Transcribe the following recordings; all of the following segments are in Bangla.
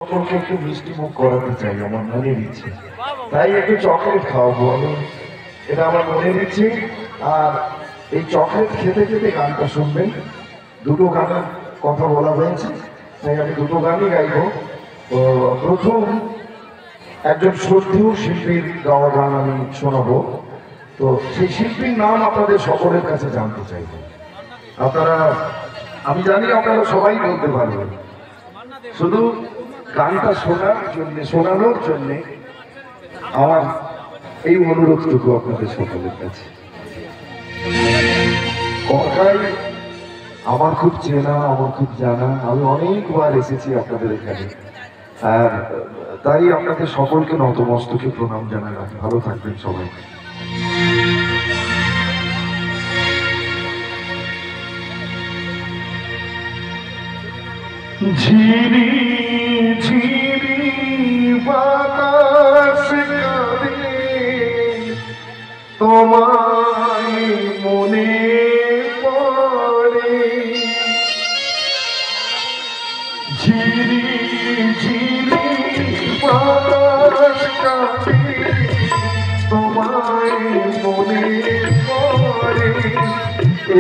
সকলকে একটু মিষ্টি মুখ করাতে চাই, আমার মনের ইচ্ছে, তাই একটু চকলেট খাওয়াবো আমি, এটা আমার মনের ইচ্ছে। আর এই চকলেট খেতে খেতে গানটা শুনবেন। দুটো গানের কথা বলা হয়েছে, তাই আমি দুটো গানই গাইব। তো প্রথম একজন শ্রদ্ধেয় শিল্পীর গাওয়া গান আমি শোনাবো। তো সেই শিল্পীর নাম আপনাদের সকলের কাছে জানতে চাইব। আপনারা, আমি জানি আপনারা সবাই বলতে পারবেন, শুধু গানটা শোনানোর জন্য আমার এই অনুরোধটুকু আপনাদের সকলের কাছে। কথাই আমার খুব চেনা, আমার খুব জানা, আমি অনেকবার এসেছি আপনাদের এখানে, আর তাই আপনাদের সকলকে নতমস্তকে প্রণাম জানাই। ভালো থাকবেন সবাই। ঝিরি ঝিরি বাতাস কাঁদে, তোমায় মনে পড়ে। ঝিরি ঝিরি বাতাস কাঁদে, তোমায় মনে পড়ে।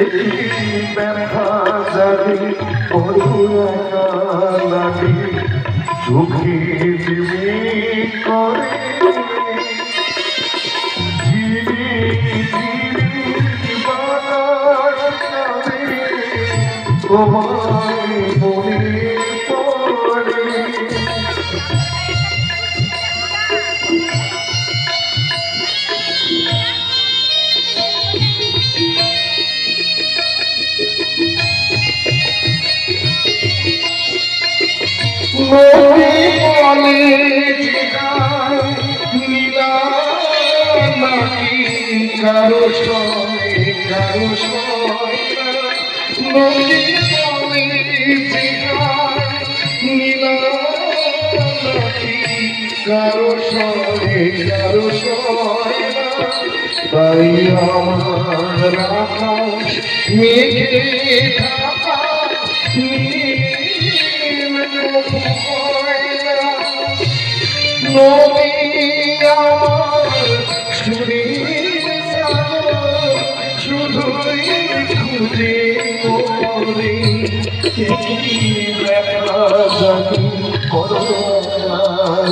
একই ব্যথা জানি লাগে, চোখে জিমি করে। ঝিরি ঝিরি বাতাস কাঁদে, তোমায় মনে পড়ে। নদী বলে নীলা নাকি কারো সয় কারো সয়। নদী বলে নীলা নাকি কারো সয় কারো সয়। তাই আমার আকাশ মেঘে ঢাকা, নদী আমার শুধুই খুঁজে মরে। জানি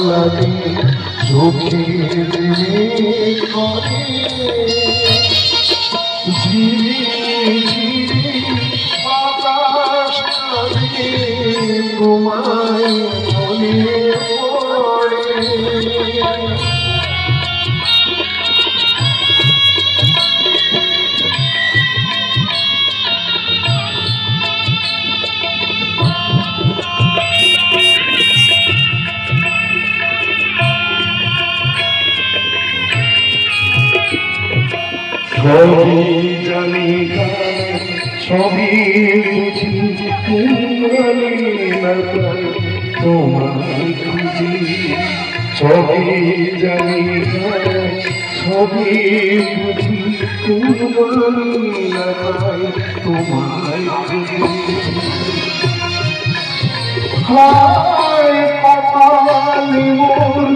লাগে চোখে করে। ঝিরি ঝিরি বাতাস কাঁদে, তোমায় মনে পড়ে। সবই জানি সবই বুঝি, তোমায় খুঁজি। সবই জানি সবই বুঝি, তোমায় খুঁজি। হায় কপালে মোর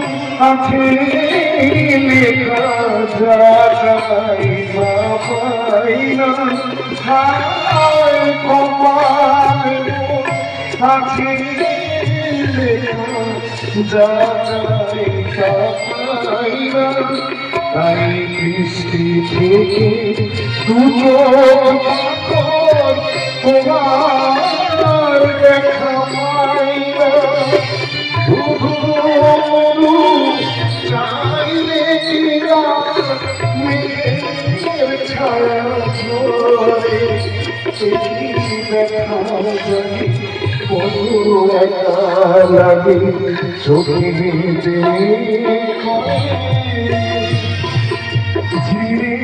আছে লেখা, যায় না পাই না। হায় কপালে মোর আছে লেখা, যায় না পাই না। তাই বৃষ্টি থেকে দুটো তোমার দেখা পাই না। চাইলে মেঘের ছায়া ঝরে, দেখা যায় বড় একা লাগে চোখে। ঝিরি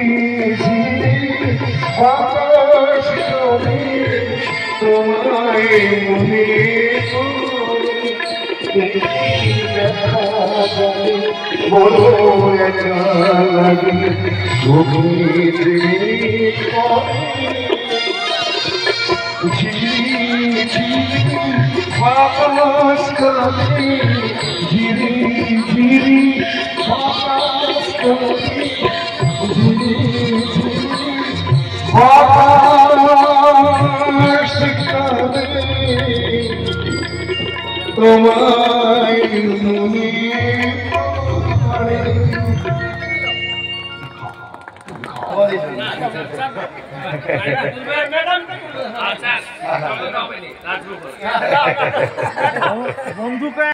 ঝিরি বাতাস কাঁদে, তোমায় মনে পড়ে। দেখা যায় বড় একা লাগে চোখে। ঝিরি ঝিরি বাতাস কালে ঝিরি ঝিরি বাতাস কালে ঝিরি ঝিরি বাতাস কালে তোমায় মনে পড়ে। বন্ধুকে